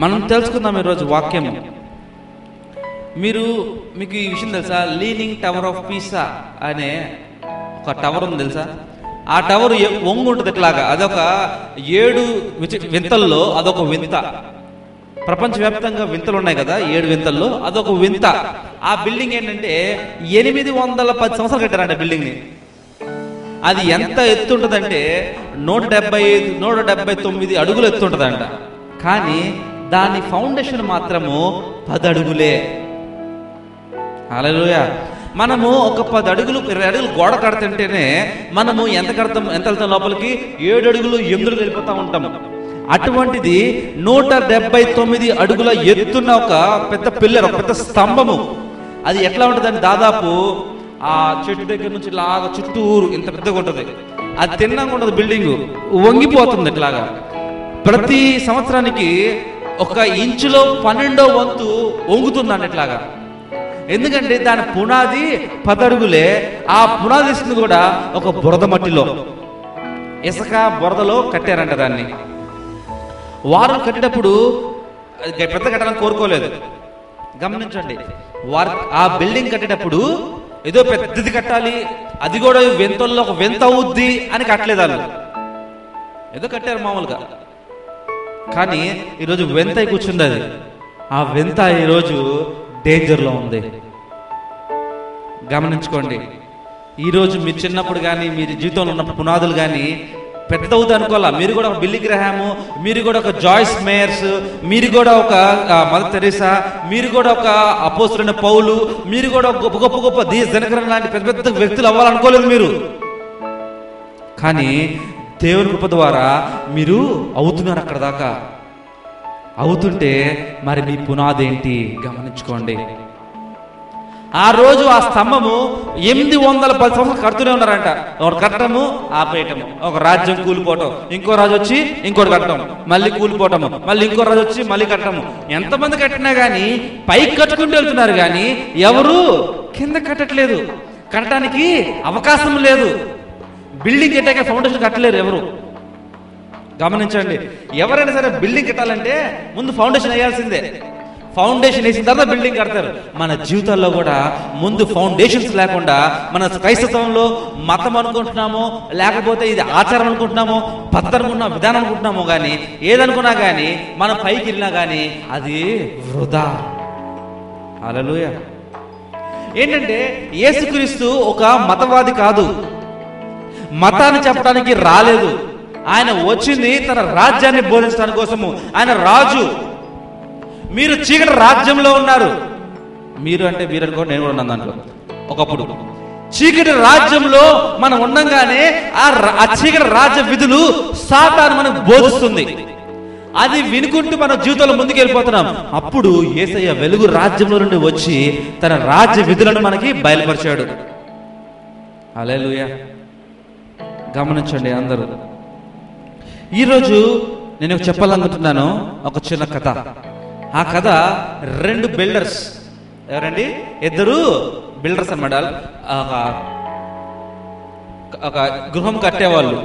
మనం తెలుసుకుందాం ఈరోజు వాక్యము. మీకు ఈ విషయం తెలుసా? లీనింగ్ టవర్ ఆఫ్ పీసా అనే ఒక టవర్ ఉంది తెలుసా? ఆ టవర్ వంగు ఉంటుంది ఇట్లాగా. అదొక 7 వింతల్లో అదొక వింత. ప్రపంచవ్యాప్తంగా వింతలు ఉన్నాయి కదా, 7 వింతల్లో అదొక వింత. ఆ బిల్డింగ్ ఏంటంటే 810 సంవత్సరాలు కట్టారంట బిల్డింగ్ ని. అది ఎంత ఎత్తు ఉంటుందంటే 179 అడుగులు ఎత్తు ఉంటుందంట. కానీ దాని ఫౌండేషన్ మాత్రము 10 అడుగులే. హల్లెలూయా. మనము ఒక 10 అడుగులు 20 అడుగులు గోడ కడుతుంటేనే మనము ఎంత వెళ్తాం లోపలికి? 7 అడుగులు 8 అడుగులు వెళ్ళిపోతా ఉంటాము. అటువంటిది 179 అడుగుల ఎత్తున్న ఒక పెద్ద పిల్లర్, ఒక పెద్ద స్తంభము. అది ఎట్లా ఉంటుందని దాదాపు ఆ చెట్టు దగ్గర నుంచి లాగా చుట్టూరు ఇంత పెద్దగా ఉంటుంది. అది తిన్నంగా ఉండదు, బిల్డింగ్ వంగిపోతుంది ఇట్లాగా. ప్రతి సంవత్సరానికి 1 ఇంచులో 12వ వంతు వంగుతుందండి ఇట్లాగా. ఎందుకంటే దాని పునాది 10 అడుగులే. ఆ పునాది వేసింది కూడా ఒక బురద మట్టిలో, ఇసుక బురదలో కట్టారంట దాన్ని. వారు కట్టేటప్పుడు పెద్ద కట్టాలని కోరుకోలేదు. గమనించండి, వారు ఆ బిల్డింగ్ కట్టేటప్పుడు ఏదో పెద్దది కట్టాలి, అది కూడా వింతల్లో ఒక వింత అవుద్ది అని కట్టలేదు వాళ్ళు. ఏదో కట్టారు మామూలుగా. కానీ ఈరోజు వింత కూర్చుంది అది. ఆ వింత ఈరోజు డేంజర్లో ఉంది. గమనించుకోండి. ఈరోజు మీరు చిన్నప్పుడు కానీ మీరు జీవితంలో ఉన్నప్పుడు పునాదులు కానీ పెద్ద అవుతుంది అనుకోవాలా. మీరు కూడా ఒక బిల్లీ గ్రహాము, మీరు కూడా ఒక జాయిస్ మేయర్స్, మీరు కూడా ఒక మదర్ తెరీసా, మీరు కూడా ఒక అపోస్తలుడైన పౌలు, మీరు కూడా గొప్ప గొప్ప దినకరన్ లాంటి పెద్ద పెద్ద వ్యక్తులు అవ్వాలనుకోలేదు మీరు. కానీ దేవుని కృప ద్వారా మీరు అవుతున్నారు అక్కడ దాకా. అవుతుంటే మరి మీ పునాది ఏంటి గమనించుకోండి. ఆ రోజు ఆ స్తంభము 810 సంవత్సరాలు కడుతూనే ఉన్నారంట. ఒకటి కట్టడము ఆపేయటము, ఒక రాజ్యం కూలిపోవటం, ఇంకో రాజు వచ్చి ఇంకోటి కట్టడం, మళ్ళీ కూలిపోవటము, మళ్ళీ ఇంకో రాజు వచ్చి మళ్ళీ కట్టడము. ఎంతమంది కట్టినా కానీ పైకి కట్టుకుంటూ వెళ్తున్నారు కానీ ఎవరు కింద కట్టట్లేదు. కట్టడానికి అవకాశం లేదు. బిల్డింగ్ కట్టాక ఫౌండేషన్ కట్టలేరు ఎవరు. గమనించండి, ఎవరైనా సరే బిల్డింగ్ కట్టాలంటే ముందు ఫౌండేషన్ వేయాల్సిందే. ఫౌండేషన్ వేసిన తర్వాత బిల్డింగ్ కడతారు. మన జీవితాల్లో కూడా ముందు ఫౌండేషన్స్ లేకుండా మన క్రైస్తవంలో మతం అనుకుంటున్నామో, లేకపోతే ఇది ఆచారం అనుకుంటున్నామో, పద్ధతి అనుకుంటున్నామో, విధానం అనుకుంటున్నామో, కానీ ఏదనుకున్నా కానీ మనం పైకి వెళ్ళినా కానీ అది వృధా. హల్లెలూయా. ఏంటంటే యేసుక్రీస్తు ఒక మతవాది కాదు, మతాన్ని చెప్పడానికి రాలేదు. ఆయన వచ్చింది తన రాజ్యాన్ని బోధించడానికి కోసము. ఆయన రాజు. మీరు చీకటి రాజ్యంలో ఉన్నారు. మీరు అంటే మీరు అనుకో, నేను కూడా ఉన్నాను దాంట్లో. ఒకప్పుడు చీకటి రాజ్యంలో మనం ఉండంగానే ఆ చీకటి రాజ్య విధులు సాతాను మనకు బోధిస్తుంది. అది వినుకుంటూ మన జీవితంలో ముందుకు వెళ్ళిపోతున్నాం. అప్పుడు యేసయ్య వెలుగు రాజ్యంలో నుండి వచ్చి తన రాజ్య విధులను మనకి బయలుపరిచాడు. హల్లెలూయా. గమనించండి అందరూ. ఈరోజు నేను చెప్పాలనుకుంటున్నాను ఒక చిన్న కథ. ఆ కథ 2 బిల్డర్స్. ఎవరండి? 2 బిల్డర్స్ అన్నమాట. ఒక గృహం కట్టేవాళ్ళు.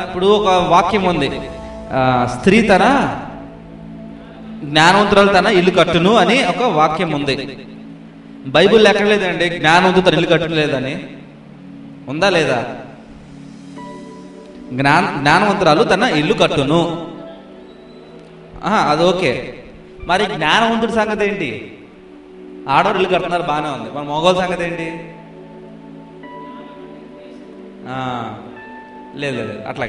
ఇప్పుడు ఒక వాక్యం ఉంది, స్త్రీ తన జ్ఞానవంతురాలు తన ఇల్లు కట్టును అని ఒక వాక్యం ఉంది. బైబుల్ ఎక్కడ లేదండి జ్ఞానవంతుడు తన ఇల్లు కట్టలేదని. ఉందా లేదా? జ్ఞానవంతురాలు తన ఇల్లు కట్టును, అది ఓకే. మరి జ్ఞానవంతుడి సంగతి ఏంటి? ఆడవారు ఇల్లు కడుతున్నారు, బాగానే ఉంది. మన మగవాళ్ళ సంగతి ఏంటి? లేదు లేదు, అట్లా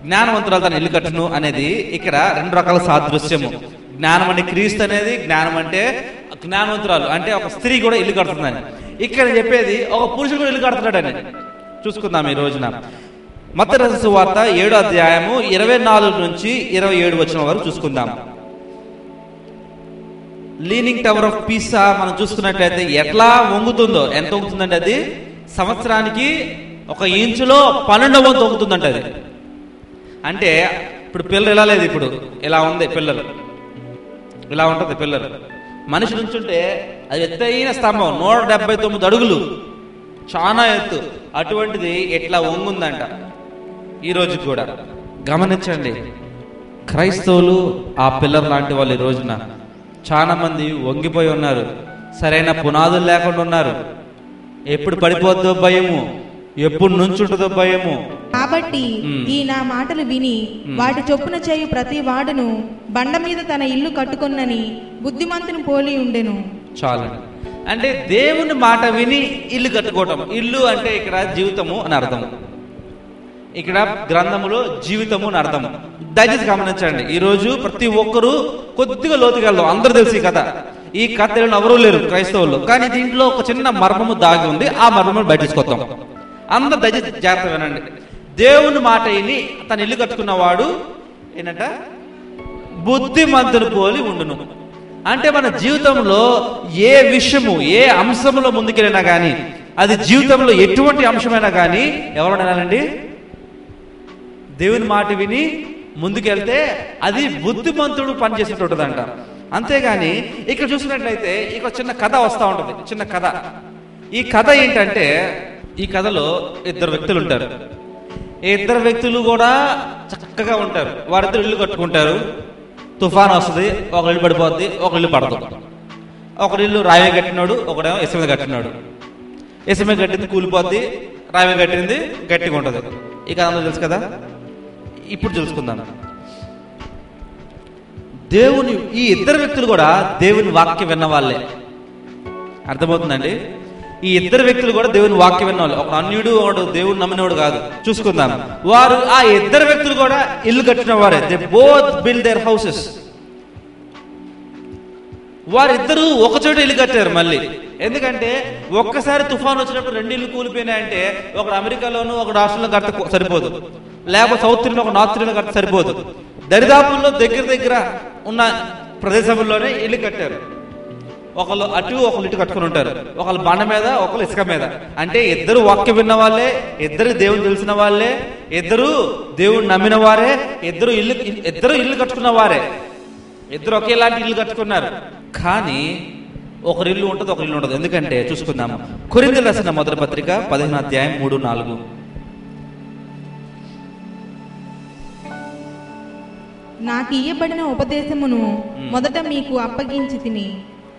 జ్ఞానవంతురాలు తన ఇల్లు కట్టును అనేది ఇక్కడ 2 రకాల సాదృశ్యము. జ్ఞానం అంటే క్రీస్తు అనేది, జ్ఞానం అంటే జ్ఞానవంతురాలు అంటే ఒక స్త్రీ కూడా ఇల్లు కడుతుందని. ఇక్కడ చెప్పేది ఒక పురుషుడు కూడా ఇల్లు కడుతున్నాడని. చూసుకుందాం ఈ రోజున. మత్తయి రాసిన సువార్త 7వ అధ్యాయము 24 నుంచి 27 వచనం వరకు చూసుకుందాం. లీనింగ్ టవర్ ఆఫ్ పీసా మనం చూసుకున్నట్లయితే ఎట్లా వంగుతుందో, ఎంత వంగుతుందంటే అది సంవత్సరానికి 1 ఇంచులో 12వ వంతు వంగుతుందంట అది. అంటే ఇప్పుడు పిల్లలు ఎలా లేదు, ఇప్పుడు ఇలా ఉంది పిల్లలు, ఇలా ఉంటుంది పిల్లలు. మనిషి నుంచుంటే అది ఎత్తైన స్తంభం, 179 అడుగులు, చాలా ఎత్తు. అటువంటిది ఎట్లా వంగుందంట ఈ రోజు కూడా. గమనించండి, క్రైస్తవులు ఆ పిల్లర్ లాంటి వాళ్ళు ఈ రోజున చాలా మంది వంగిపోయి ఉన్నారు. సరైన పునాదులు లేకుండా ఉన్నారు. ఎప్పుడు పడిపోద్దో భయము, ఎప్పుడు నుంచుంటుందో భయము. కాబట్టి ఈ నా మాటలు విని వాటి చొప్పున చేయు ప్రతి వాడును బండ మీద తన ఇల్లు కట్టుకొన్నని బుద్ధిమంతుని పోలి ఉండెను. చాలండి. అంటే దేవుని మాట విని ఇల్లు కట్టుకోవటం. ఇల్లు అంటే ఇక్కడ జీవితము అని అర్థం, ఇక్కడ గ్రంథములో జీవితము అని అర్థం. దయచేసి గమనించండి. ఈరోజు ప్రతి ఒక్కరూ కొద్దిగా లోతుగా వెళ్దాం. అందరూ తెలిసి కథ, ఈ కథ తెలియని ఎవరూ లేరు క్రైస్తవులు. కానీ దీంట్లో ఒక చిన్న మర్మము దాగి ఉంది. ఆ మర్మము బయటించుకొద్దాం. అందరు దయచేసి జాగ్రత్త వినండి. దేవుని మాట విని తన ఇల్లు కట్టుకున్నవాడు ఏంటంట? బుద్ధిమంతుని పోలి ఉండును. అంటే మన జీవితంలో ఏ విషయము, ఏ అంశంలో ముందుకెళ్ళినా కానీ, అది జీవితంలో ఎటువంటి అంశమైనా కానీ ఎవరు అనాలండి? దేవుని మాట విని ముందుకెళ్తే అది బుద్ధిమంతుడు పనిచేసేటంట. అంతేగాని ఇక్కడ చూసినట్లయితే ఇక చిన్న కథ వస్తూ ఉంటుంది. చిన్న కథ. ఈ కథ ఏంటంటే, ఈ కథలో ఇద్దరు వ్యక్తులు ఉంటారు. ఈ ఇద్దరు వ్యక్తులు కూడా చక్కగా ఉంటారు. వారిద్దరు ఇల్లు కట్టుకుంటారు. తుఫాన్ వస్తుంది, ఒక ఇల్లు పడిపోద్ది, ఒక ఇల్లు పడదు. ఒకరి ఇల్లు రాయి కట్టినాడు, ఒకడేమో ఇసుక మీద కట్టినాడు. ఇసుక మీద కట్టింది కూలిపోద్ది, రాయి మీద కట్టింది గట్టిగా ఉంటుంది. ఈ కథ తెలుసు కదా. ఇప్పుడు తెలుసుకుందాం. దేవుని ఈ ఇద్దరు వ్యక్తులు కూడా దేవుని వాక్యం విన్న వాళ్ళే. అర్థమవుతుందండి? ఈ ఇద్దరు వ్యక్తులు కూడా దేవుని వాక్యం విన్నవాళ్ళు. ఒక అన్యుడు, ఒకడు దేవుడు నమ్మినవాడు కాదు. చూసుకుందాం. వారు ఆ ఇద్దరు వ్యక్తులు కూడా ఇల్లు కట్టిన వారే. They both build there houses. వారిద్దరూ ఒకచోట ఇల్లు కట్టారు మళ్ళీ. ఎందుకంటే ఒక్కసారి తుఫాన్ వచ్చినప్పుడు రెండు ఇల్లు కూలిపోయినాయంటే ఒకడు అమెరికాలోనూ ఒకడు ఆస్ట్రేలియాలో కడితే సరిపోదు, లేకపోతే సౌత్ ఇండియాలో ఒక నార్త్ ఇండియాలో కడితే సరిపోదు. దరిదాపుల్లో దగ్గర ఉన్న ప్రదేశంలోనే ఇల్లు కట్టారు. ఒకళ్ళు అటు ఒకళ్ళు ఇటు కట్టుకుని ఉంటారు. ఒకళ్ళు బండ మీద, ఒకళ్ళు ఇసుక మీద. అంటే ఇద్దరు వాక్యం విన్న వాళ్ళే, ఇద్దరు దేవుని తెలిసిన వాళ్ళే, ఇద్దరు దేవుని నమ్మిన వారే, ఇద్దరు ఇల్లు కట్టుకున్న వారే. ఇద్దరు ఒకేలాంటి ఇల్లు కట్టుకున్నారు. కానీ ఒకరి ఇల్లు ఉంటుంది, ఒకరి ఇల్లు ఉండదు. ఎందుకంటే చూసుకుందాము. కొరింథీయులకు రాసిన మొదటి పత్రిక 15వ అధ్యాయం 3-4. నాకు ఇయ్యబడిన ఉపదేశమును మొదట మీకు అప్పగించి తిని,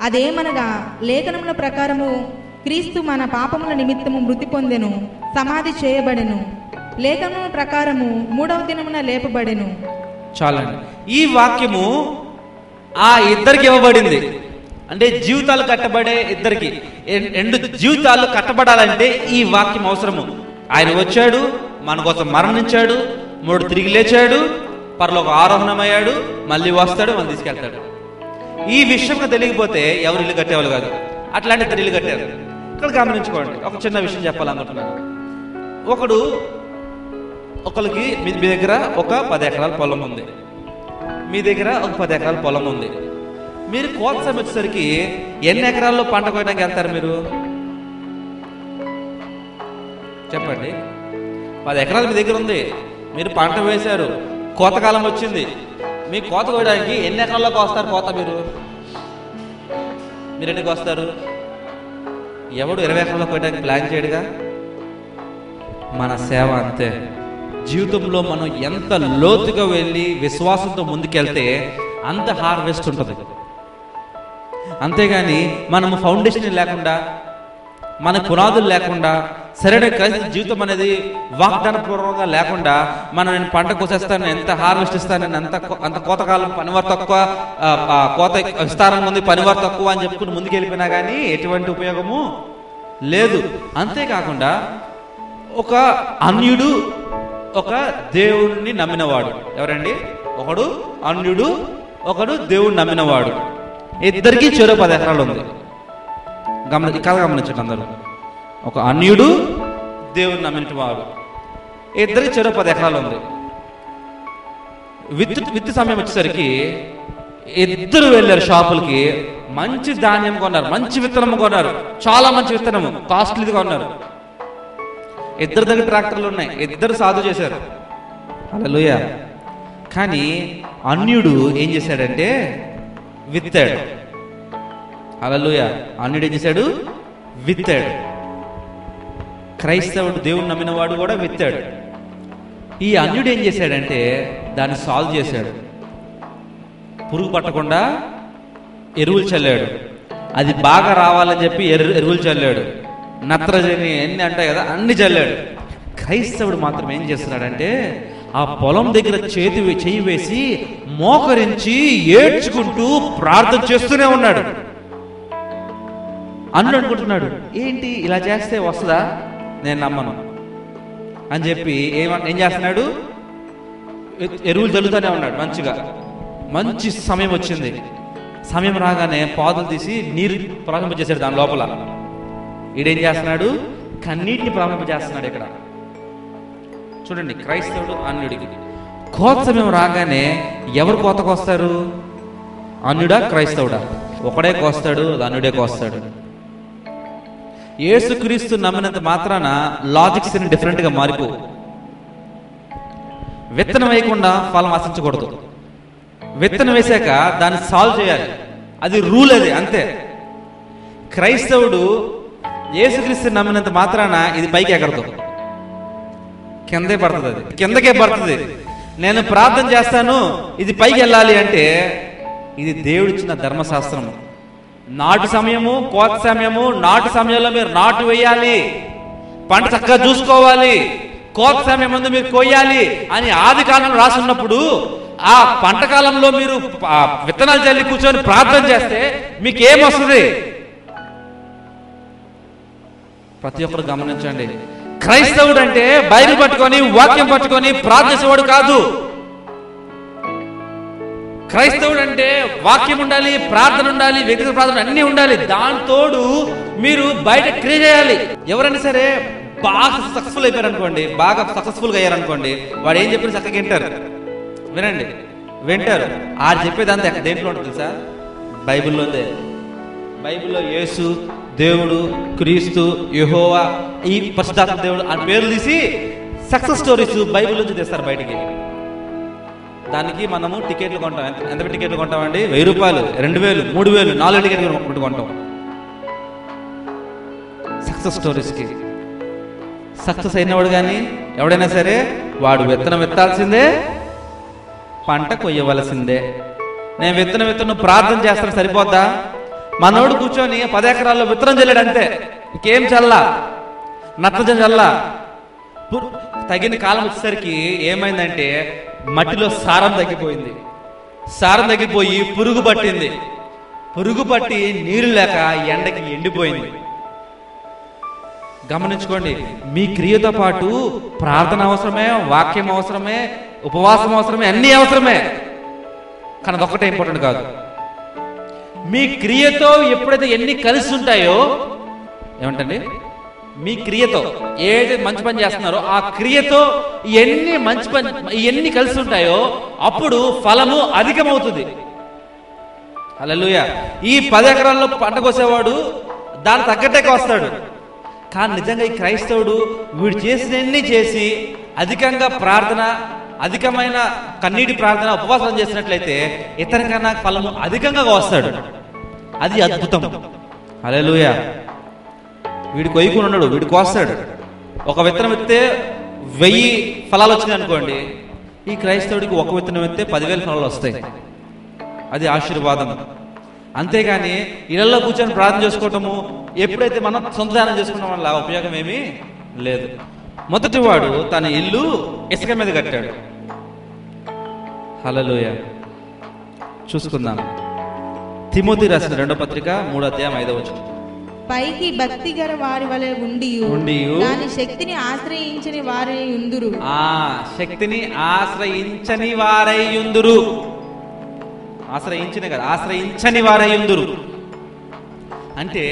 అదేమనగా లేఖనముల ప్రకారము క్రీస్తు మన పాపముల నిమిత్తము మృతి పొందెను, సమాధి చేయబడెను, లేఖనముల ప్రకారము 3వ దినమున లేపబడెను. చాలండి. ఈ వాక్యము ఆ ఇద్దరికి ఇవ్వబడింది. అంటే జీవితాలు కట్టబడే ఇద్దరికి. రెండు జీవితాలు కట్టబడాలంటే ఈ వాక్యం అవసరము. ఆయన వచ్చాడు, మన కోసం మరణించాడు, 3 తిరిగి లేచాడు, పరలోక ఆరోహణమయ్యాడు, మళ్ళీ వస్తాడు, మనం తీసుకెళ్తాడు. ఈ విషయం తెలియకపోతే ఎవరు ఇల్లు కట్టేవాళ్ళు కాదు. అట్లాంటి ఇద్దరు ఇల్లు కట్టారు. ఇక్కడ గమనించుకోండి. ఒక చిన్న విషయం చెప్పాలనుకుంటున్నాను. ఒకరికి మీ దగ్గర ఒక 10 ఎకరాల పొలం ఉంది, మీ దగ్గర ఒక 10 ఎకరాల పొలం ఉంది. మీరు కోత సమయం వచ్చేసరికి ఎన్ని ఎకరాల్లో పంట కోయడానికి వెళ్తారు మీరు? చెప్పండి. 10 ఎకరాలు మీ దగ్గర ఉంది, మీరు పంట వేశారు, కోతకాలం వచ్చింది. మీ కోత కోయడానికి ఎన్ని ఎకరాల్లోకి వస్తారు కోత? మీరు ఎన్నికి వస్తారు? ఎవడు 20 ఎకరాల్లో కోయడానికి ప్లాన్ చేయడుగా. మన సేవ అంతే. జీవితంలో మనం ఎంత లోతుగా వెళ్ళి విశ్వాసంతో ముందుకెళ్తే అంత హార్వెస్ట్ ఉంటుంది. అంతేగాని మనము ఫౌండేషన్ లేకుండా, మన పునాదులు లేకుండా, సరైన క్రైస్తవ జీవితం అనేది వాగ్దాన పూర్వకంగా లేకుండా నేను పంట కోసేస్తాను, ఎంత హార్వెస్ట్ ఇస్తాను, అంత కోతకాలం పనివారు తక్కువ, కోత విస్తారంగా ఉంది, పనివారు తక్కువ అని చెప్పుకుని ముందుకెళ్ళిపోయినా కానీ ఎటువంటి ఉపయోగము లేదు. అంతేకాకుండా ఒక అన్యుడు, ఒక దేవుణ్ణి నమ్మినవాడు. ఎవరండి? ఒకడు అన్యుడు, ఒకడు దేవుణ్ణి నమ్మినవాడు. ఇద్దరికి చెరో 10 ఎకరాలు ఉంది. కథ గమనించండి అందరూ. ఒక అన్యుడు, దేవుని నమ్మినవాడు, ఇద్దరికి చెరో 10 ఎకరాలు ఉంది. విత్తు సమయం వచ్చేసరికి ఇద్దరు వెళ్ళారు షాపులకి. మంచి ధాన్యం కొన్నారు, మంచి విత్తనం కొన్నారు, చాలా మంచి విత్తనము, కాస్ట్లీగా కొన్నారు. ఇద్దరు దగ్గర ట్రాక్టర్లు ఉన్నాయి, ఇద్దరు సాధు చేశారు. హల్లెలూయా. కానీ అన్యుడు ఏం చేశాడంటే విత్తాడు. హల్లెలూయా. అన్యుడు ఏం చేశాడు? విత్తాడు. క్రైస్తవుడు, దేవుని నమ్మిన వాడు కూడా విత్తాడు. ఈ అన్యుడు ఏం చేశాడంటే దాన్ని సాల్వ్ చేశాడు. పురుగు పట్టకుండా ఎరువులు చల్లాడు. అది బాగా రావాలని చెప్పి ఎరువులు చల్లాడు. నత్రజని అన్ని అంటాయి కదా, అన్ని చల్లాడు. క్రైస్తవుడు మాత్రం ఏం చేస్తున్నాడంటే ఆ పొలం దగ్గర చెయ్యి వేసి మోకరించి ఏడ్చుకుంటూ ప్రార్థన చేస్తూనే ఉన్నాడు. అనుకుంటున్నాడు, ఏంటి ఇలా చేస్తే వస్తుందా, నేను నమ్మను అని చెప్పి ఏం చేస్తున్నాడు, ఎరువులు చల్లుతూనే ఉన్నాడు. మంచి సమయం వచ్చింది. సమయం రాగానే పాదులు తీసి నీరు ప్రారంభించేశాడు దాని లోపల. ఈడేం చేస్తున్నాడు, కన్నీటిని ప్రారంభించేస్తున్నాడు. ఇక్కడ చూడండి, క్రైస్తవుడు అన్యుడికి కోత సమయం రాగానే ఎవరు కోతకు వస్తారు, అన్యుడా క్రైస్తవుడా? ఒకడే కోస్తాడు, అన్యుడే కోస్తాడు. యేసుక్రీస్తు నమ్మినంత మాత్రాన లాజిక్స్ డిఫరెంట్ గా మారిపో. విత్తనం వేయకుండా ఫలం ఆశించకూడదు. విత్తనం వేసాక దాన్ని సాల్వ్ చేయాలి, అది రూల్, అది అంతే. క్రైస్తవుడు యేసుక్రీస్తు నమ్మినంత మాత్రాన ఇది పైకి ఎగరదు, కిందే పడుతుంది. అది కిందకే పడుతుంది. నేను ప్రార్థన చేస్తాను, ఇది పైకి వెళ్ళాలి అంటే ఇది దేవుడిచ్చిన ధర్మశాస్త్రం. నాటు సమయము, కోత సమయము, నాటు సమయంలో మీరు నాటు వేయాలి, పంట చక్కగా చూసుకోవాలి, కోత సమయం ముందు మీరు కొయ్యాలి అని ఆది కాలంలో రాసి ఉన్నప్పుడు ఆ పంట కాలంలో మీరు విత్తనాలు చల్లి కూర్చొని ప్రార్థన చేస్తే మీకు ఏమొస్తుంది? ప్రతి ఒక్కరు గమనించండి, క్రైస్తవుడు అంటే బైబిల్ పట్టుకొని వాక్యం పట్టుకొని ప్రార్థించేవాడు కాదు. క్రైస్తవుడు అంటే వాక్యం ఉండాలి, ప్రార్థన ఉండాలి, వ్యక్తిగత ప్రార్థన అన్నీ ఉండాలి. దాంతోడు మీరు బయట క్రియ చేయాలి. ఎవరైనా సరే బాగా సక్సెస్ఫుల్ అయిపోయారు అనుకోండి, బాగా సక్సెస్ఫుల్గా అయ్యారనుకోండి, వాడు ఏం చెప్పిన చక్కగా వింటారు. వినండి, వింటారు. ఆ చెప్పేదంతా దేంట్లో ఉంటుంది తెలుసా? బైబిల్లోనే. బైబిల్లో యేసు, దేవుడు, క్రీస్తు, యెహోవా, ఈ పరిశుద్ధాత్మ దేవుడు అని పేర్లు తీసి సక్సెస్ స్టోరీస్ బైబిల్ నుంచి తెస్తారు బయటికి. దానికి మనము టికెట్లు కొంటాం. ఎంత టికెట్లు కొంటామండి? 1000 రూపాయలు, 2000, 3000, 4 టికెట్లు కొంటాం సక్సెస్ స్టోరీస్కి. సక్సెస్ అయినవాడు కానీ ఎవడైనా సరే వాడు విత్తనం విత్తాల్సిందే, పంట కొయ్యవలసిందే. నేను విత్తనం ప్రార్థన చేస్తాను సరిపోద్దా? మనోడు కూర్చొని 10 ఎకరాల్లో విత్తనం చల్లాడు అంతే, ఇంకేం చల్లా, నత్రజని చల్లా. తగిన కాలం వచ్చేసరికి ఏమైందంటే మట్టిలో సారం తగ్గిపోయింది. సారం తగ్గిపోయి పురుగు పట్టింది. పురుగు పట్టి నీరు లేక ఎండకి ఎండిపోయింది. గమనించుకోండి, మీ క్రియతో పాటు ప్రార్థన అవసరమే, వాక్యం అవసరమే, ఉపవాసం అవసరమే, అన్నీ అవసరమే. కానీ అదొక్కటే ఇంపార్టెంట్ కాదు. మీ క్రియతో ఎప్పుడైతే ఎన్ని కలిసి ఉంటాయో, ఏమంటండి, మీ క్రియతో ఏదైతే మంచి పని చేస్తున్నారో ఆ క్రియతో ఎన్ని కలిసి ఉంటాయో అప్పుడు ఫలము అధికమవుతుంది. హల్లెలూయా. ఈ 10 ఎకరాల్లో పంట కోసేవాడు దాని తగ్గట్టే వస్తాడు. కానీ నిజంగా ఈ క్రైస్తవుడు వీడు చేసినన్ని చేసి అధికంగా ప్రార్థన, అధికమైన కన్నీటి ప్రార్థన, ఉపవాసం చేసినట్లయితే ఇతనికన్నా ఫలము అధికంగా వస్తాడు. అది అద్భుతం. హల్లెలూయా. వీడు కొయ్యకుండా ఉన్నాడు, వీడు కోస్తాడు. ఒక విత్తనం ఎత్తే 1000 ఫలాలు వచ్చినాయి అనుకోండి, ఈ క్రైస్తవుడికి ఒక విత్తనం ఎత్తే 10,000 ఫలాలు వస్తాయి. అది ఆశీర్వాదం. అంతేగాని ఇళ్లలో కూర్చొని ప్రార్థన చేసుకోవటము, ఎప్పుడైతే మనం సొంత ధ్యానం చేసుకున్న వల్ల ఉపయోగం ఏమీ లేదు. మొదటి వాడు తన ఇల్లు ఇసుక మీద కట్టాడు. హల్లెలూయా. చూసుకుందాం. తిమోతి రాసిన 2వ పత్రిక 3వ అధ్యాయం 5వ వచనం. పైకి భక్తి గల వారి వలె ఉండి దాని శక్తిని ఆశ్రయించని వారై యుందురు. శక్తిని ఆశ్రయించని వారై యుందురు. ఆశ్రయించిన కదా, ఆశ్రయించని వారై యుందురు అంటే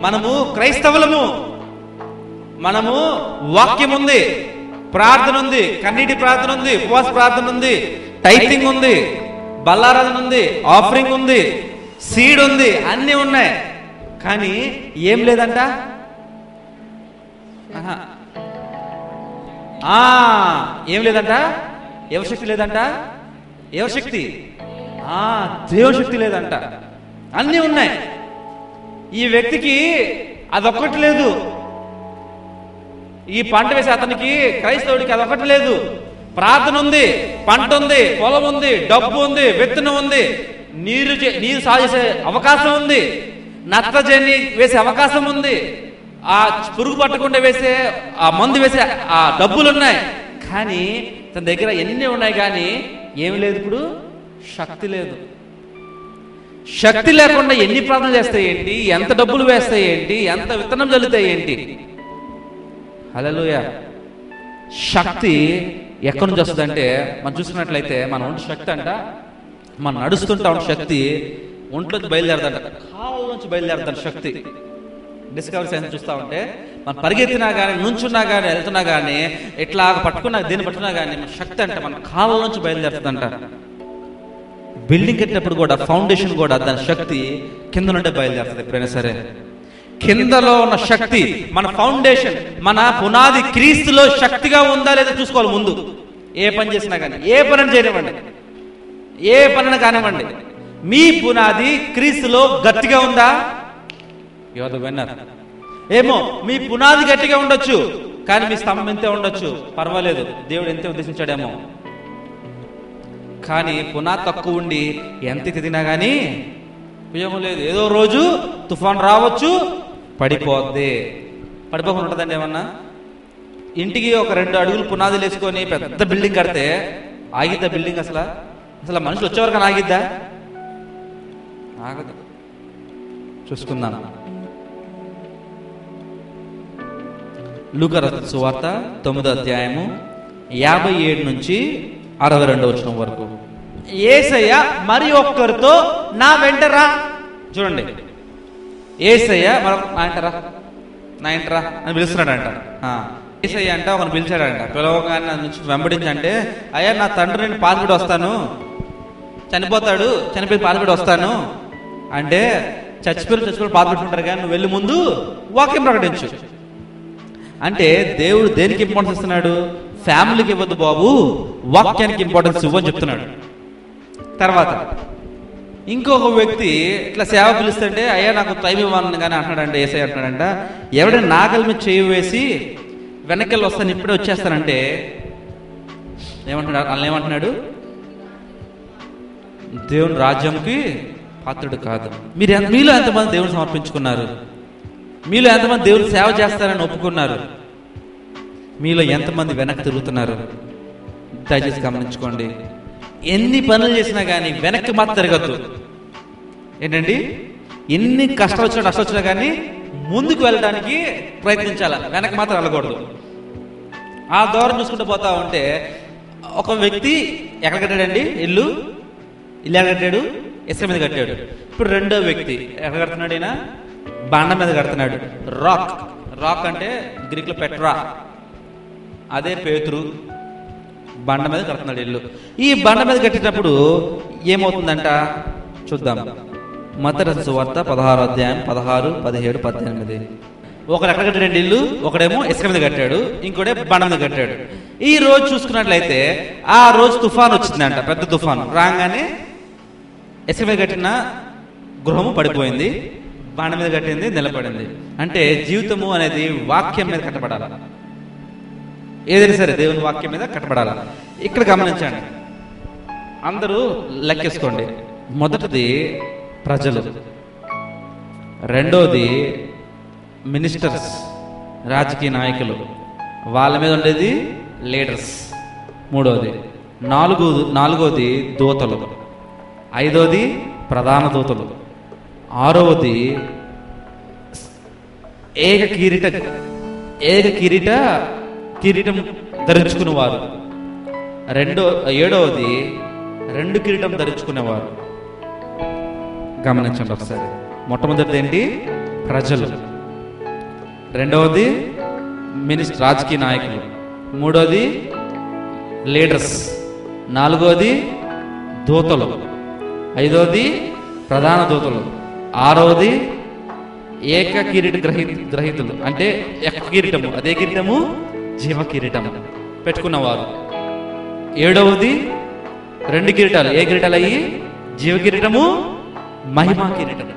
మనము క్రైస్తవులము. మనము వాక్యం ఉంది, ప్రార్థన ఉంది, కన్నీటి ప్రార్థన ఉంది, ఉపవాస ప్రార్థన ఉంది, టైపింగ్ ఉంది, బల్లారాధన ఉంది, ఆఫరింగ్ ఉంది, సీడ్ ఉంది, అన్నీ ఉన్నాయి. కానీ ఏం లేదంట, ఏం లేదంట, ఎవశక్తి లేదంట. ఎవశక్తి? దేవశక్తి లేదంట. అన్నీ ఉన్నాయి. ఈ వ్యక్తికి అదొక్కటి లేదు. ఈ పంట వేసే అతనికి, క్రైస్తవుడికి అదొక్కటి లేదు. ప్రార్థన ఉంది, పంట ఉంది, పొలం ఉంది, డబ్బు ఉంది, విత్తనం ఉంది, నీరు సాగు చేసే అవకాశం ఉంది, నత్రజని వేసే అవకాశం ఉంది, ఆ పురుగు పట్టకుండా వేసే ఆ మందు వేసే ఆ డబ్బులు ఉన్నాయి. కానీ తన దగ్గర ఎన్ని ఉన్నాయి కానీ ఏమి లేదు, ఇప్పుడు శక్తి లేదు. శక్తి లేకుండా ఎన్ని ప్రార్థనలు చేస్తాయి ఏంటి, ఎంత డబ్బులు వేస్తాయి ఏంటి, ఎంత విత్తనం చల్లుతాయి ఏంటి? హల్లెలూయా. శక్తి ఎక్కడి నుంచి వస్తుందంటే, మనం చూసుకున్నట్లయితే మన ఒంటి శక్తి అంట, మనం నడుస్తుంటాం శక్తి ఒంట్లోంచి బయలుదేరదంట, కాళ్ళ నుంచి బయలుదేరదంట శక్తి. డిస్కవరీ సైన్స్ చూస్తూ ఉంటే మనం పరిగెత్తినా కానీ, నుంచున్నా కానీ, వెళ్తున్నా కానీ, ఇట్లా పట్టుకున్నా దేన్ని పట్టుకున్నా కానీ మన శక్తి అంటే మన కాళ్ళ నుంచి బయలుదేరుతుందంట. బిల్డింగ్ కట్టినప్పుడు కూడా ఫౌండేషన్ కూడా దాని శక్తి కింద నుండే బయలుదేరుతుంది. ఎప్పుడైనా సరే కిందలో ఉన్న శక్తి, మన ఫౌండేషన్, మన పునాది క్రీస్తులో శక్తిగా ఉందా లేదా చూసుకోవాలి ముందు. ఏ పని చేసినా కానీ, ఏ పనిని చేయనివ్వండి, ఏ పనిని కానివ్వండి, మీ పునాది క్రీస్తులో గట్టిగా ఉందా? You are the winner. ఏమో మీ పునాది గట్టిగా ఉండొచ్చు కానీ మీ స్తంభం ఎంతే ఉండొచ్చు, పర్వాలేదు, దేవుడు ఎంతే ఉద్దేశించాడేమో. కానీ పునాది తక్కువ ఉండి ఎంత తిరిగినా కానీ ఉపయోగం లేదు. ఏదో రోజు తుఫాన్ రావచ్చు, పడిపోద్ది. పడిపోకుండా ఉంటుందండి ఏమన్నా? ఇంటికి ఒక 2 అడుగులు పునాదులు వేసుకొని పెద్ద బిల్డింగ్ కడితే ఆగిద్దా బిల్డింగ్? అసలు మనుషులు వచ్చేవరకు ఆగిద్దా? ఆగదు. చూసుకుందాం. లూకా రాసిన సువార్త 9వ అధ్యాయము 57 నుంచి 62వ వచనం వరకు. యేసయ్య మరి ఒక్కరితో నా వెంటరా. చూడండి, యేసయ్య నా ఇంటరా అని పిలుస్తున్నాడంట. యేసయ్య అంటే ఒకరిని పిలిచాడంట. పిలవగానే నా నుంచి వెంబడించంటే, అయ్యా నా తండ్రి నేను పాల్గొడి వస్తాను, చనిపోతాడు, చనిపోయి పాల్గొడి వస్తాను అంటే, చచ్చిపోయి పాల్గొట్టుకుంటారు కానీ నువ్వు వెళ్ళి ముందు వాక్యం ప్రకటించు అంటే, దేవుడు దేనికి ఇంపార్టెన్స్ ఇస్తున్నాడు? ఫ్యామిలీకి ఇవ్వద్దు బాబు, వాక్యానికి ఇంపార్టెన్స్ ఇవ్వని చెప్తున్నాడు. తర్వాత ఇంకొక వ్యక్తి ఇట్లా సేవ పిలుస్తుంటే, అయ్యా నాకు టైం ఇవ్వాలని కానీ అంటున్నాడంట. యేసయ్య అంటున్నాడంట, ఎవడైనా నాగలి మీద చేయి వేసి వెనకెళ్ళి వస్తాను, ఇప్పుడే వచ్చేస్తానంటే ఏమంటున్నాడు? అలా ఏమంటున్నాడు? దేవుని రాజ్యంకి పాత్రుడు కాదు. మీలో ఎంతమంది దేవుని సమర్పించుకున్నారు? మీలో ఎంతమంది దేవుని సేవ చేస్తారని ఒప్పుకున్నారు? మీలో ఎంతమంది వెనక్కి తిరుగుతున్నారు? దయచేసి గమనించుకోండి. ఎన్ని పనులు చేసినా కానీ వెనక్కి మాత్రం తిరగద్దు. ఏంటండి, ఎన్ని కష్టాలు వచ్చినా నష్టం వచ్చినా కానీ ముందుకు వెళ్ళడానికి ప్రయత్నించాలి, వెనక్కి మాత్రం వెళ్ళకూడదు. ఆ దూరం చూసుకుంటూ పోతా ఉంటే ఒక వ్యక్తి ఎక్కడ కట్టాడండి? ఇల్లు ఎక్కడ కట్టాడు? ఇసుక మీద కట్టాడు. ఇప్పుడు రెండో వ్యక్తి ఎక్కడ కడుతున్నాడు? ఈయన బండ మీద కడుతున్నాడు. రాక్ అంటే గ్రీక్లో పెట్రా, అదే పేతురు. బండ మీద కడుతున్నాడు ఇల్లు. ఈ బండ మీద కట్టినప్పుడు ఏమవుతుందంట చూద్దాం. మత్తయి రాసిన సువార్త 16వ అధ్యాయం 16, 17, 18. ఒకడు ఎక్కడ కట్టాడు ఇల్లు? ఒకడేమో ఇసుక మీద కట్టాడు, ఇంకోటే బండ మీద కట్టాడు. ఈ రోజు చూసుకున్నట్లయితే ఆ రోజు తుఫాన్ వచ్చిందంట, పెద్ద తుఫాను రాగానే ఇసుక మీద కట్టిన గృహము పడిపోయింది, బండ మీద కట్టింది నిలబడింది. అంటే జీవితము అనేది వాక్యం మీద కట్టబడాలి. ఏదైనా సరే దేవుని వాక్యం మీద కట్టబడాలి. ఇక్కడ గమనించండి, అందరూ లెక్కేసుకోండి. మొదటిది ప్రజలు, రెండోది మినిస్టర్స్, రాజకీయ నాయకులు, వాళ్ళ మీద ఉండేది లీడర్స్, మూడోది, నాలుగోది దూతలు, ఐదోది ప్రధాన దూతలు, ఆరవది ఏక కిరీటం ధరించుకునేవారు, ఏడవది 2 కిరీటం ధరించుకునేవారు. గమనించండి ఒకసారి. మొట్టమొదటిది ఏంటి? ప్రజలు, రెండవది రాజకీయ నాయకులు, మూడోది లీడర్స్, నాలుగోది దూతలు, ఐదోది ప్రధాన దూతలు, ఆరవది ఏక కిరీట గ్రహీతులు అంటే కిరీటము, అదే కిరీటము జీవ కిరీటము పెట్టుకున్నవారు, ఏడవది 2 కిరీటాలు, ఏ కిరీటాలు అయ్యి? జీవ కిరీటము, మహిమా కిరీటము.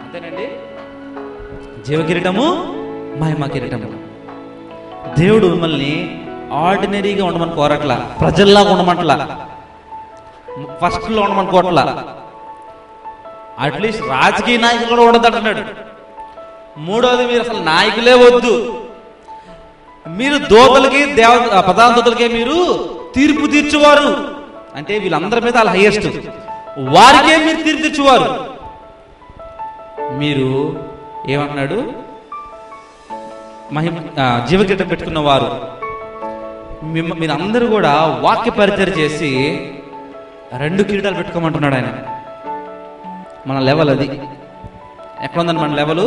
అంతేనండి, జీవ కిరీటము, మహిమా కిరీటము. దేవుడు మిమ్మల్ని ఆర్డినరీగా ఉండమని కోరట్లా, ప్రజల్లాగా ఉండమంటలా, ఫస్ట్లో ఉండమని కోరట్లా, అట్లీస్ట్ రాజకీయ నాయకులు కూడా ఉండదు అంటున్నాడు. మూడవది, మీరు అసలు నాయకులే వద్దు, మీరు దూతలకి ప్రధాన దూతలకే మీరు తీర్పు తీర్చువారు. అంటే వీళ్ళందరి మీద వాళ్ళ హైయెస్ట్, వారికే మీరు తీర్పు తీర్చువారు. మీరు ఏమన్నాడు, జీవకిరీటం పెట్టుకున్న వారు మీరందరూ కూడా వాక్య పరిచయం చేసి 2 కిరీటాలు పెట్టుకోమంటున్నాడు ఆయన. మన లెవెల్ అది. ఎక్కడ ఉందండి మన లెవెల్?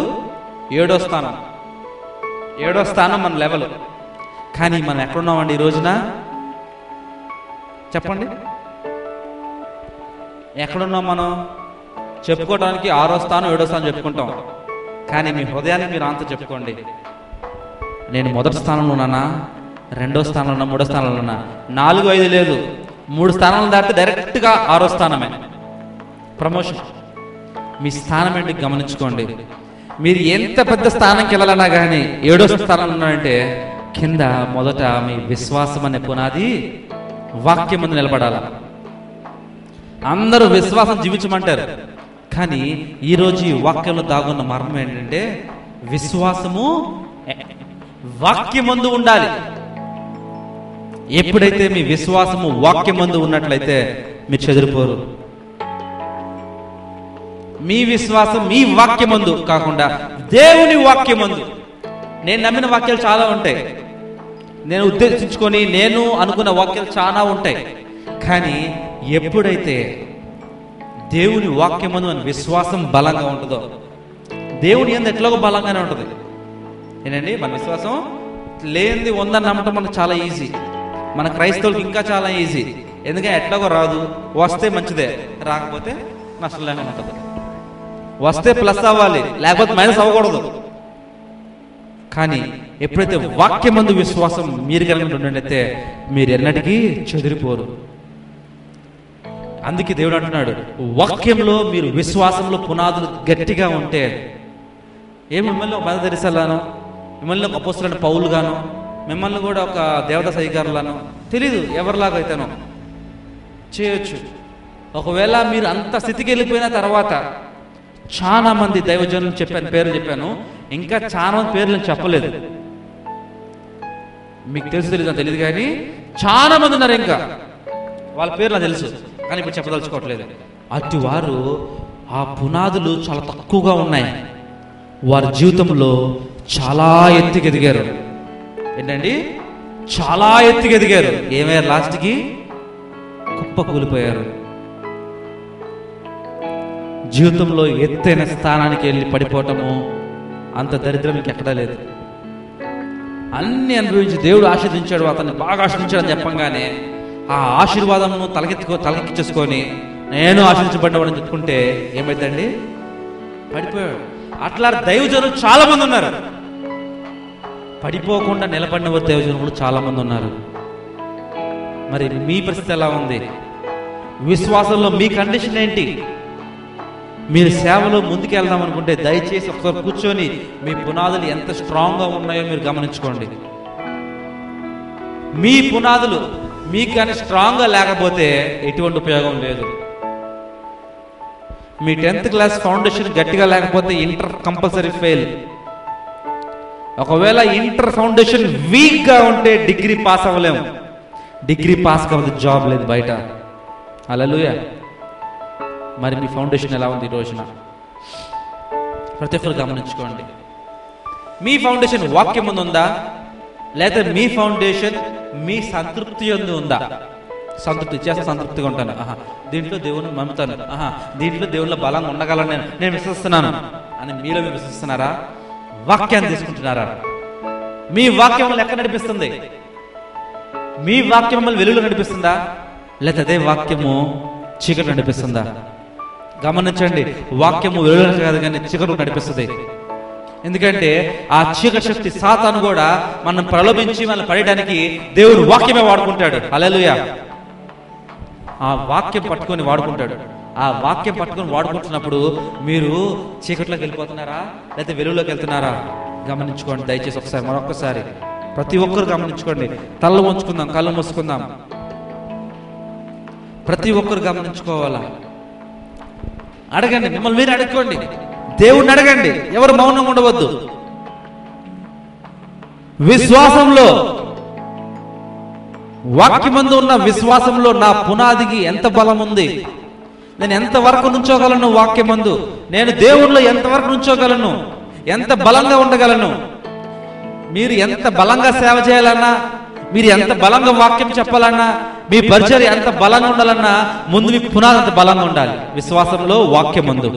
7వ స్థానం మన లెవెల్. కానీ మనం ఎక్కడున్నామండి ఈ రోజున? చెప్పండి, ఎక్కడున్నాం మనం? చెప్పుకోవడానికి 6వ స్థానం 7వ స్థానం చెప్పుకుంటాం. కానీ మీ హృదయానికి మీరు అంతా చెప్పుకోండి, నేను మొదటి స్థానంలో ఉన్నానా, 2వ స్థానంలో ఉన్నా, 3వ స్థానంలో ఉన్నా? 4, 5 లేదు, 3 స్థానాలు దాటితే డైరెక్ట్గా 6వ స్థానమే ప్రమోషన్. మీ స్థానం ఏంటి గమనించుకోండి. మీరు ఎంత పెద్ద స్థానంకి వెళ్ళాలన్నా కానీ 7వ స్థానంలో ఉన్నారంటే కింద మొదట మీ విశ్వాసం అనే పునాది వాక్యం ముందు నిలబడాల. అందరూ విశ్వాసం జీవించమంటారు, కానీ ఈరోజు ఈ వాక్యంలో దాగున్న మర్మం ఏంటంటే విశ్వాసము వాక్యమందు ఉండాలి. ఎప్పుడైతే మీ విశ్వాసము వాక్యమందు ఉన్నట్లయితే మీరు చెదిరిపోరు. మీ విశ్వాసం మీ వాక్యమందు కాకుండా దేవుని వాక్యమందు. నేను నమ్మిన వాక్యాలు చాలా ఉంటాయి, నేను ఉద్దేశించుకొని నేను అనుకున్న వాక్యాలు చాలా ఉంటాయి. కానీ ఎప్పుడైతే దేవుని వాక్యమందు మన విశ్వాసం బలంగా ఉంటుందో, దేవుని యందు ఎట్లాగో బలంగానే ఉంటుంది. ఏంటండి, మన విశ్వాసం లేనిది ఉందని నమ్మటం మనకు చాలా ఈజీ. మన క్రైస్తవులకు ఇంకా చాలా ఈజీ. ఎందుకంటే ఎట్లాగో రాదు, వస్తే మంచిదే, రాకపోతే నష్టం లేకుండా ఉంటుంది. వస్తే ప్లస్ అవ్వాలి, లేకపోతే మైనస్ అవ్వకూడదు. కానీ ఎప్పుడైతే వాక్యమందు విశ్వాసం మీరు కలిగి ఉన్నట్లయితే మీరు ఎన్నటికీ చెదిరిపోరు. అందుకే దేవుడు అంటున్నాడు, వాక్యంలో మీరు విశ్వాసంలో పునాదులు గట్టిగా ఉంటే, మిమ్మల్ని ఒక మదర్ తెరిసాలానో, మిమ్మల్ని ఒక అపోస్తలుడైన పౌలు గాను, మిమ్మల్ని కూడా ఒక దేవదాస్ అయ్యగారులానో, తెలీదు ఎవరిలాగా అయితేనో చేయొచ్చు. ఒకవేళ మీరు అంత స్థితికి వెళ్ళిపోయిన తర్వాత చాలా మంది దైవజనులు చెప్పాను, పేర్లు చెప్పాను, ఇంకా చాలా మంది పేర్లు నేను చెప్పలేదు. మీకు తెలుసు తెలియదు కానీ చాలా మంది ఉన్నారు, ఇంకా వాళ్ళ పేర్లు నాకు తెలుసు, కానీ ఇప్పుడు చెప్పదలుచుకోవట్లేదు. అటు వారు ఆ పునాదులు చాలా తక్కువగా ఉన్నాయి, వారి జీవితంలో చాలా ఎత్తుకు ఎదిగారు. ఏంటండి, చాలా ఎత్తుకు ఎదిగారు. ఏమయ్యారు? లాస్ట్కి కుప్ప కూలిపోయారు. జీవితంలో ఎత్తైన స్థానానికి వెళ్ళి పడిపోవటము అంత దరిద్రం ఇంకెక్కడా లేదు. అన్ని అనుభవించి దేవుడు ఆశీర్వదించాడు, అతన్ని బాగా ఆశీర్వదించాడు అని చెప్పంగానే ఆ ఆశీర్వాదమును తలకెక్కించేసుకొని నేను ఆశీర్వదించబడ్డామని చెప్పుకుంటే ఏమైందండి? పడిపోయాడు. అట్లా దైవజనులు చాలా మంది ఉన్నారు, పడిపోకుండా నిలబడిన వారు దైవజనులు చాలా మంది ఉన్నారు. మరి మీ పరిస్థితి ఎలా ఉంది? విశ్వాసంలో మీ కండిషన్ ఏంటి? మీరు సేవలో ముందుకు వెళ్దాం అనుకుంటే దయచేసి ఒకసారి కూర్చొని మీ పునాదులు ఎంత స్ట్రాంగ్గా ఉన్నాయో మీరు గమనించుకోండి. మీ పునాదులు మీకు కానీ స్ట్రాంగ్గా లేకపోతే ఎటువంటి ఉపయోగం లేదు. మీ 10th క్లాస్ ఫౌండేషన్ గట్టిగా లేకపోతే ఇంటర్ కంపల్సరీ ఫెయిల్. ఒకవేళ ఇంటర్ ఫౌండేషన్ వీక్గా ఉంటే డిగ్రీ పాస్ అవ్వలేము. డిగ్రీ పాస్ కాకపోతే జాబ్ లేదు బయట. హల్లెలూయా. మరి మీ ఫౌండేషన్ ఎలా ఉంది ఈ రోజున? ప్రతి ఒక్కరు గమనించుకోండి. మీ ఫౌండేషన్ వాక్యం ముందు ఉందా, లేదా మీ ఫౌండేషన్ మీ సంతృప్తి యందు ఉందా? సంతృప్తి చేస్తే సంతృప్తిగా ఉంటాను, దీంట్లో దేవుని నమ్ముతాను, దీంట్లో దేవుళ్ళ బలంగా ఉండగలను నేను విశ్వసిస్తున్నాను అని మీలో మీరు విశ్వసిస్తున్నారా? వాక్యాన్ని తీసుకుంటున్నారా? మీ వాక్యం మిమ్మల్ని ఎక్కడ నడిపిస్తుంది? మీ వాక్యం మిమ్మల్ని వెలుగులో నడిపిస్తుందా, లేదా అదే వాక్యము చీకటి నడిపిస్తుందా? గమనించండి, వాక్యము వెలుగులో కాదు కానీ చీకటి నడిపిస్తుంది. ఎందుకంటే ఆ చీకటి శక్తి సాతాను కూడా మనం ప్రలోభించి మనం పడేయడానికి దేవుడు వాక్యమే వాడుకుంటాడు. హల్లెలూయా. ఆ వాక్యం పట్టుకొని వాడుకుంటాడు. ఆ వాక్యం పట్టుకొని వాడుకుంటున్నప్పుడు మీరు చీకట్లోకి వెళ్ళిపోతున్నారా, లేకపోతే వెలుగులోకి వెళ్తున్నారా? గమనించుకోండి దయచేసి ఒకసారి, మరొకసారి ప్రతి ఒక్కరు గమనించుకోండి. తల వంచుకుందాం, కళ్ళు మూసుకుందాం. ప్రతి ఒక్కరు గమనించుకోవాలా. అడగండి, మిమ్మల్ని మీరు అడుక్కోండి, దేవుణ్ణి అడగండి, ఎవరు మౌనంగా ఉండవద్దు. విశ్వాసంలో, వాక్యమందు ఉన్న విశ్వాసంలో నా పునాదికి ఎంత బలం ఉంది, నేను ఎంతవరకు నుంచోగలను, వాక్యమందు నేను దేవుణ్ణిలో ఎంతవరకు నుంచోగలను, ఎంత బలంగా ఉండగలను. మీరు ఎంత బలంగా సేవ చేయాలన్నా, మీరు ఎంత బలంగా వాక్యం చెప్పాలన్నా, మీ పరిచర్య ఎంత బలంగా ఉండాలన్నా, ముందు మీ పునాది అంత బలంగా ఉండాలి. విశ్వాసంలో, వాక్యమందు.